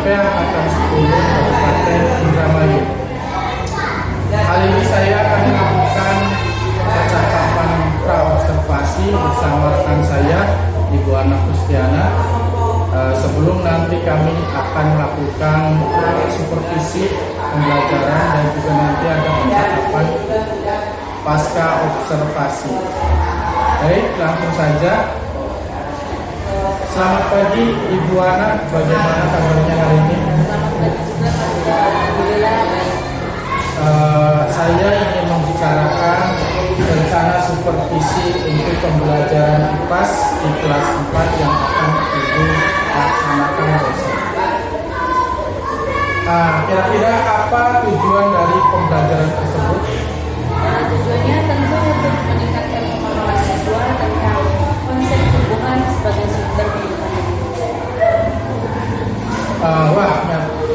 Angkatan 10 Kabupaten Indramayu. Kali ini saya akan melakukan percakapan pra-observasi bersama rekan saya, Ibu Ana Kustiana. Sebelum nanti kami akan melakukan supervisi pembelajaran dan juga nanti ada percakapan pasca observasi. Baik, langsung saja. Selamat pagi Ibu Ana, bagaimana kabarnya hari ini? Saya ingin membicarakan rencana supervisi untuk pembelajaran IPAS di kelas 4 yang akan Ibu laksanakan besok. Kira-kira apa tujuan dari pembelajaran tersebut? Tujuannya tentu untuk meningkatkan pemahaman siswa tentang konsep tumbuhan sebagai sumber kehidupan. Wah,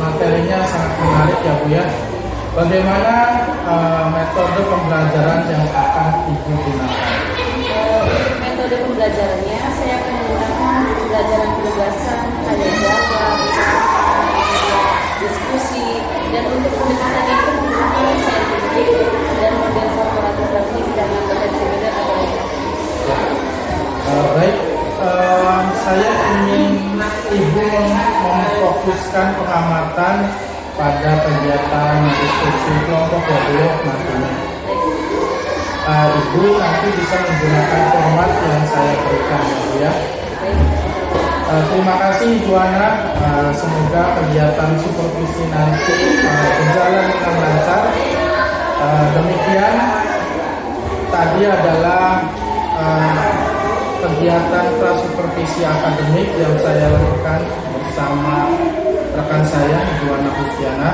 materinya sangat menarik ya Bu ya. Bagaimana metode pembelajaran yang akan Ibu gunakan? Metode pembelajarannya saya akan menggunakan pembelajaran penugasan, tanya jawab, diskusi, dan untuk pendekatan itu menggunakan saintifik dan model korporatif dan kompetensi beda atau Baik, saya ingin Ibu memfokuskan pengamatan pada kegiatan diskusi kelompok dialog nantinya. Ibu nanti bisa menggunakan format yang saya berikan ya. Terima kasih Ibu Ana. Semoga kegiatan supervisi nanti berjalan dengan lancar. Demikian tadi adalah kegiatan prasupervisi akademik yang saya lakukan bersama rekan saya Ibu Ana Kustiana,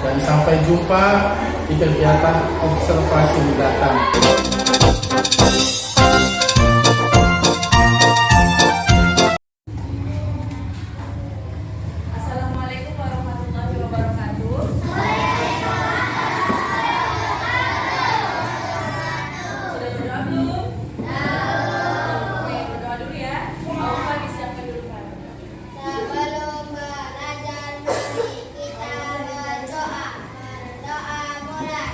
dan sampai jumpa di kegiatan observasi mendatang. Assalamualaikum warahmatullahi wabarakatuh. Sudah berdoa belum? Oke, berdoa dulu ya. Alfa disiapkan dulu Pak. Sebelum belajar mesti kita berdoa. Berdoa mulai.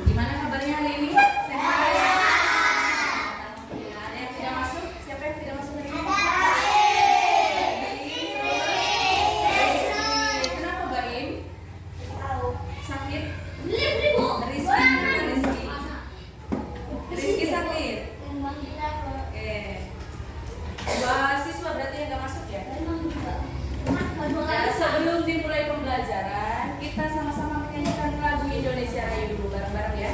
Gimana kabarnya hari ini? Sehat? Ada yang tidak masuk? Siapa yang tidak masuk hari ini? Kenapa Baim? Sakit? Rizky sakit? Oke. Dua siswa berarti yang nggak masuk ya? Sebelum dimulai pembelajaran, kita sama-sama menyanyikan lagu Indonesia Raya dulu bareng-bareng ya.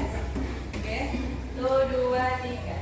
Oke, 1, 2, 3.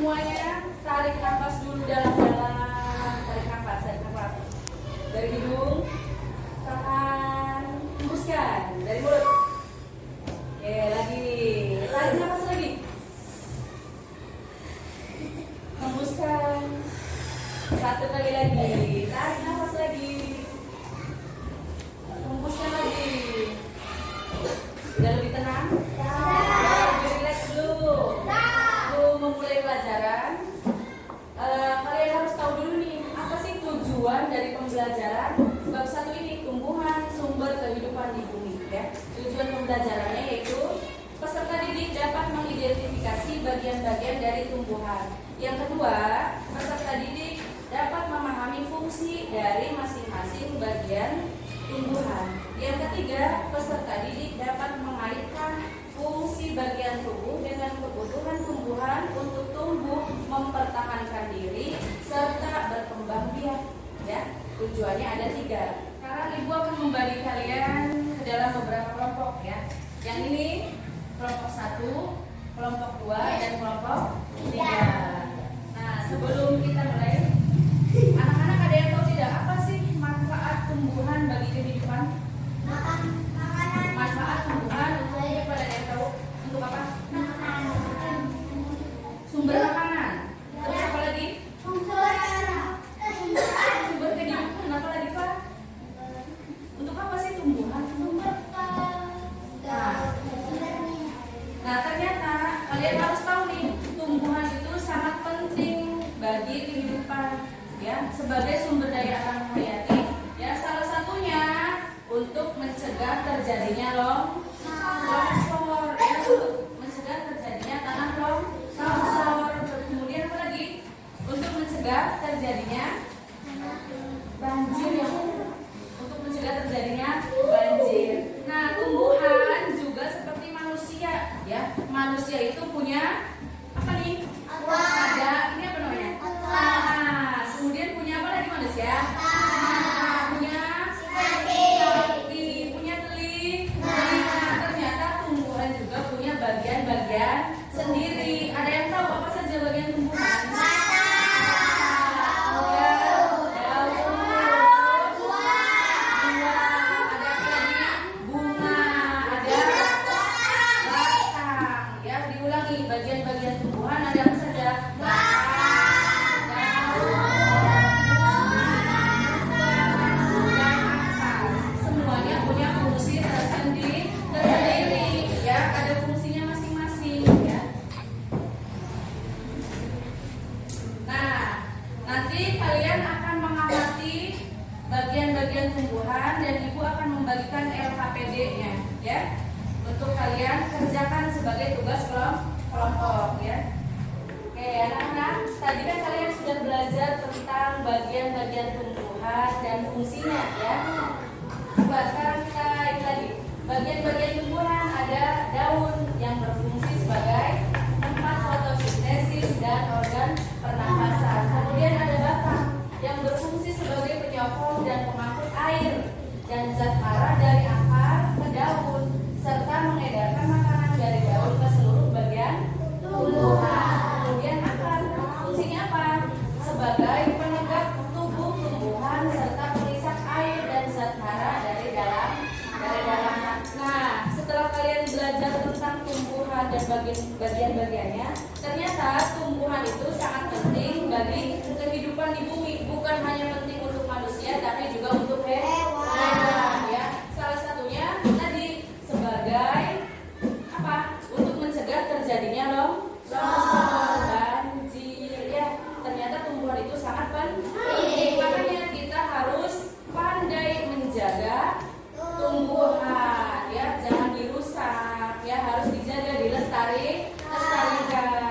semuanya tarik nafas dulu dalam-dalam. Tarik nafas. Dari hidung, tahan, hembuskan dari mulut. Oke, lagi. Tarik nafas lagi. Hembuskan. Satu kali lagi. Tarik nafas lagi. Hembuskan lagi. Udah lebih tenang? Lebih relax dulu. Sebelum memulai pelajaran, kalian harus tahu dulu nih, apa sih tujuan dari pembelajaran bab 1 ini, tumbuhan sumber kehidupan di bumi, ya. Tujuan pembelajarannya yaitu peserta didik dapat mengidentifikasi bagian-bagian dari tumbuhan. Yang kedua, peserta didik dapat memahami fungsi dari masing-masing bagian tumbuhan. Yang ketiga, peserta didik dapat mengaitkan fungsi bagian tubuh dengan kebutuhan tumbuhan untuk tumbuh, mempertahankan diri, serta berkembang biak. Ya, tujuannya ada 3. Sekarang Ibu akan membagi kalian ke dalam beberapa kelompok, ya. Yang ini kelompok 1, kelompok 2, dan kelompok 3. Nah, sebelum kita mulai, anak-anak ada yang tahu tidak apa sih manfaat tumbuhan bagi kehidupan? Manfaat tumbuhan untuk hidup, ada yang tahu? Untuk apa? Sumber makanan. Terus apa lagi? Sumber kehidupan. Apa lagi, Pak? Untuk apa sih tumbuhan? Nah, ternyata kalian harus tahu nih, tumbuhan itu sangat penting bagi kehidupan, ya, sebagai sumber daya alam hayati. Ya, salah satunya untuk mencegah terjadinya longsor, ya, untuk mencegah terjadinya tanah longsor. Kemudian apa lagi? Untuk mencegah terjadinya banjir, ya. Untuk mencegah terjadinya banjir. Nah, tumbuhan juga seperti manusia, ya. Manusia itu punya apa nih? Ada ini apa namanya? Nah, kemudian punya apa lagi manusia? Punya kaki, punya telinga. Ternyata tumbuhan juga punya bagian-bagian sendiri. Ada yang tahu apa saja bagian tumbuhan? Bagian-bagian tumbuhan ada apa saja? Batang, daun, dan akar. Semuanya punya fungsi tersendiri, ya. Ada fungsinya masing-masing, ya. Nah, nanti kalian akan mengamati bagian-bagian tumbuhan dan Ibu akan membagikan LKPD-nya, ya, untuk kalian kerjakan sebagai tugas kelompok, ya. Oke, anak-anak, tadi kan kalian sudah belajar tentang bagian-bagian tumbuhan dan fungsinya, ya. Coba sekarang kita lihat lagi. Bagian-bagian tumbuhan ada daun yang berfungsi sebagai tempat fotosintesis dan organ pernapasan. Kemudian ada batang yang berfungsi sebagai penyokong dan pengangkut air dan zat hara dari akar ke daun, serta mengedarkan makanan dari daun ke seluruh bagian tumbuhan. Kemudian akar fungsinya apa? Sebagai penegak tubuh tumbuhan serta pengisap air dan zat hara dari dalam. Nah, setelah kalian belajar tentang tumbuhan dan bagian-bagiannya, ternyata tumbuhan itu sangat penting bagi kehidupan di bumi. Bukan hanya penting untuk manusia, tapi juga untuk hewan, ya. Salah satunya tadi sebagai apa? Untuk mencegah terjadinya longsor, banjir, ya. Ternyata tumbuhan itu sangat penting. Makanya kita harus pandai menjaga tumbuhan, ya. Jangan dirusak, ya. Harus dijaga, dilestarikan.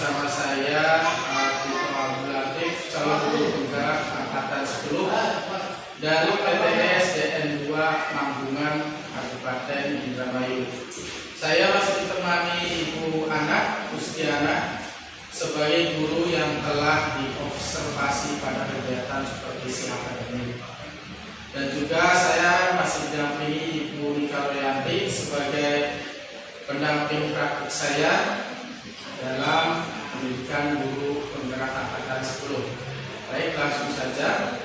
bersama saya Tito Abdul Latif, calon guru penggerak angkatan 10 dari PTS DN2 Manggungan, Kabupaten Indramayu. Saya masih ditemani Ibu Anak Kustiana sebagai guru yang telah diobservasi pada kegiatan supervisi akademik. Dan juga saya masih didampingi Ibu Nika Royanti sebagai pendamping praktik saya dalam pendidikan guru penggerak angkatan 10. Baik, langsung saja.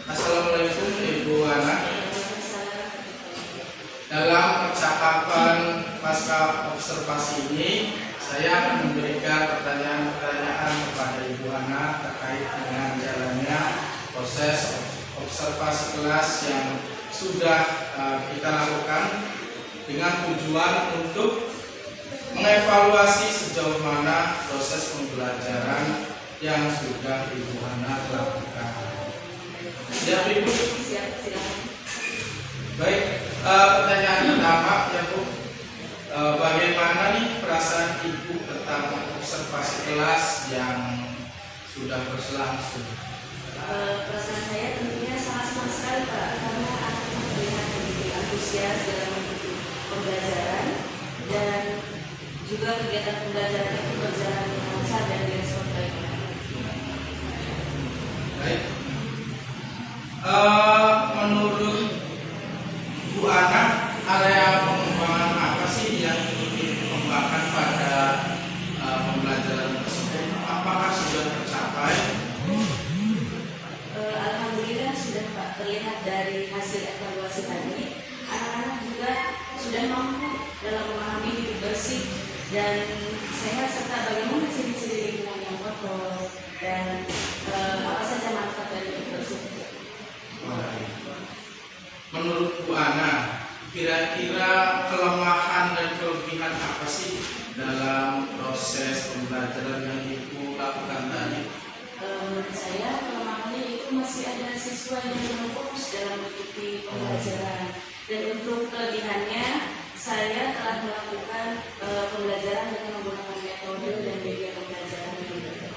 Assalamualaikum Ibu Anak. Dalam percakapan pasca observasi ini, saya akan memberikan pertanyaan-pertanyaan kepada Ibu Anak terkait dengan jalannya proses observasi kelas yang sudah kita lakukan dengan tujuan untuk mengevaluasi sejauh mana proses pembelajaran yang sudah Ibu Anak lakukan. Siap Ibu? Siap, silakan. Baik, pertanyaan pertama ya Bu, bagaimana nih perasaan Ibu tentang observasi kelas yang sudah berlangsung? Perasaan saya tentunya sangat senang sekali Pak, karena anak terlihat begitu antusias dalam mengikuti pembelajaran dan juga kegiatan pembelajaran itu berjalan dengan lancar dan direspon baik. Baik, menurut Bu Anak, area pengembangan apa sih yang ingin dikembangkan pada pembelajaran tersebut? Apakah sudah tercapai? Alhamdulillah sudah Pak, terlihat dari hasil evaluasi tadi, anak-anak juga sudah mampu dalam memahami hidup bersih dan sehat serta bagaimana ciri-ciri lingkungan yang kotor dan apa saja manfaat dari hidup bersih. Menurut Bu Ana, kira-kira kelemahan dan kelebihan apa sih dalam proses pembelajaran yang Ibu lakukan tadi? Menurut saya kelemahannya itu masih ada siswa yang belum fokus dalam mengikuti pembelajaran, dan untuk kelebihannya saya telah melakukan pembelajaran dengan menggunakan metode dan media pembelajaran yang berbeda.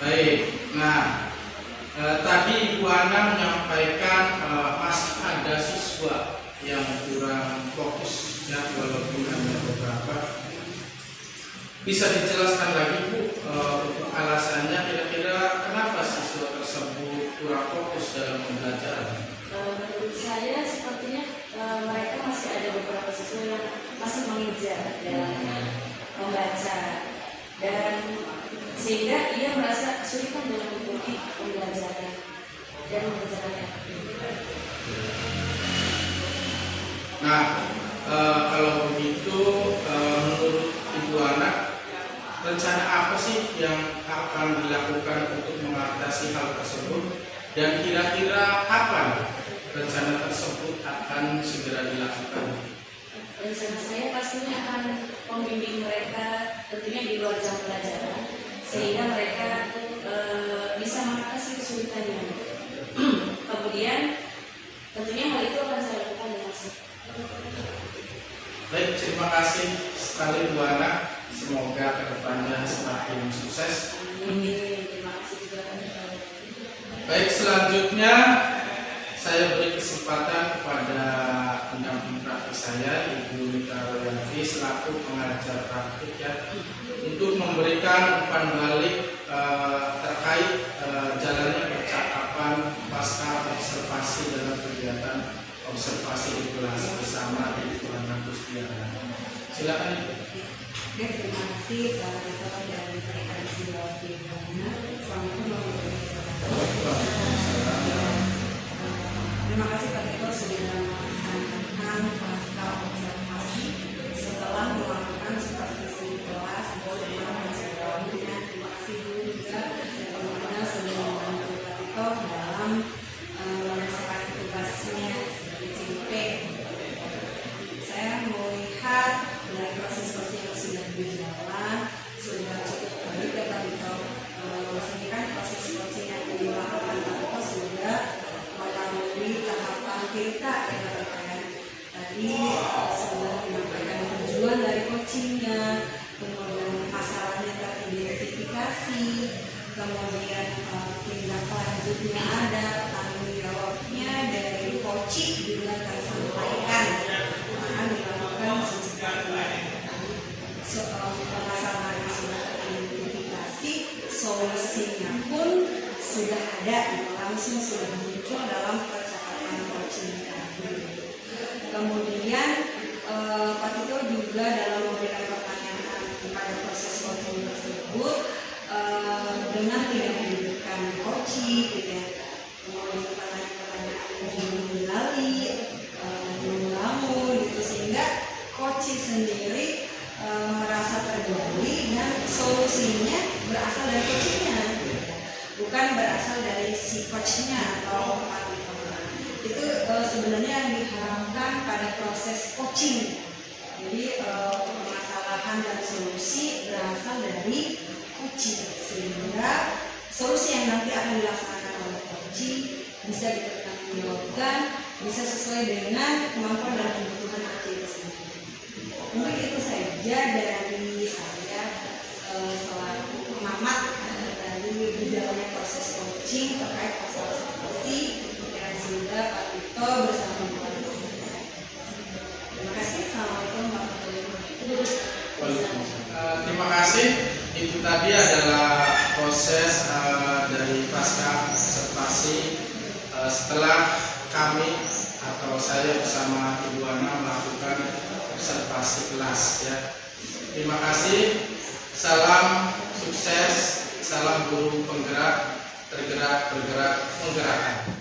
Baik, nah tadi Ibu Ana menyampaikan masih ada siswa yang kurang fokus ya, walaupun hanya beberapa. Bisa dijelaskan lagi Bu untuk alasannya, kira-kira kenapa siswa tersebut kurang fokus dalam pembelajaran? Menurut saya sepertinya mereka masih ada beberapa siswa yang masih mengejar dalam membaca dan sehingga ia merasa kesulitan dalam mengikuti pembelajaran dan mengerjakannya. Nah, kalau begitu menurut Ibu Anak, rencana apa sih yang akan dilakukan untuk mengatasi hal tersebut, dan kira-kira kapan rencana tersebut akan segera dilakukan? Rencana saya pastinya akan membimbing mereka tentunya di luar jam pelajaran sehingga mereka bisa mengatasi kesulitannya. Kemudian tentunya hal itu akan saya lakukan dengan Baik, terima kasih sekali Bu Ana. Semoga kedepannya semakin sukses. Terima kasih juga. Baik, selanjutnya saya beri kesempatan kepada pendamping praktik saya, Ibu Nika Royanti selaku pengajar praktik ya, untuk memberikan umpan balik terkait jalannya percakapan pasca observasi dalam kegiatan observasi di kelas bersama Ibu Anak Kustiana. Silakan Ibu. Oke, terima kasih Pak Rektor dan rekan siswa di mana. Terima kasih Pak Rektor sudah melaksanakan pasca observasi setelah melakukan supervisi kelas bersama mahasiswa. Terima kasih Bu juga bagaimana sudah membantu Pak Rektor dalam menyelesaikan tugasnya sebagai CIP. Saya melihat dari proses yang sudah berjalan sudah cukup baik ya Pak Rektor. Maksudnya kan proses coaching yang dilakukan Pak Rektor sudah melalui tahapan kita ya Pak Rektor. Tadi kemudian tindak lanjutnya ada, tanggung jawabnya dari Koci juga tersampaikan akan dilakukan soal permasalahan yang sudah teridentifikasi, solusinya pun sudah ada, langsung sudah muncul dalam percakapan coaching tadi. Kemudian Pak Tito juga dalam memberikan pertanyaan pada proses coaching tersebut dengan tidak menyebutkan coaching, tidak kemudian pertanyaan-pertanyaan mengenali, melamun gitu, sehingga coaching sendiri merasa tergali dan solusinya berasal dari coachingnya, bukan berasal dari si coachnya atau Pak Tito. Itu sebenarnya yang diharapkan pada proses coaching. Jadi permasalahan dan solusi berasal dari coaching, sehingga solusi yang nanti akan dilaksanakan oleh coaching bisa dipertanggungjawabkan, bisa sesuai dengan kemampuan dan kebutuhan coaching tersebut. Mungkin itu saja dari saya selaku pengamat dari berjalannya proses coaching terkait masalah seperti yang sudah Pak Tito bersama Bapak. Terima kasih. Assalamualaikum warahmatullahi wabarakatuh. Terima kasih. Itu tadi adalah proses dari pasca observasi setelah kami atau saya bersama Ibu Ana melakukan observasi kelas ya. Terima kasih. Salam sukses, salam guru penggerak, tergerak, bergerak, menggerakkan.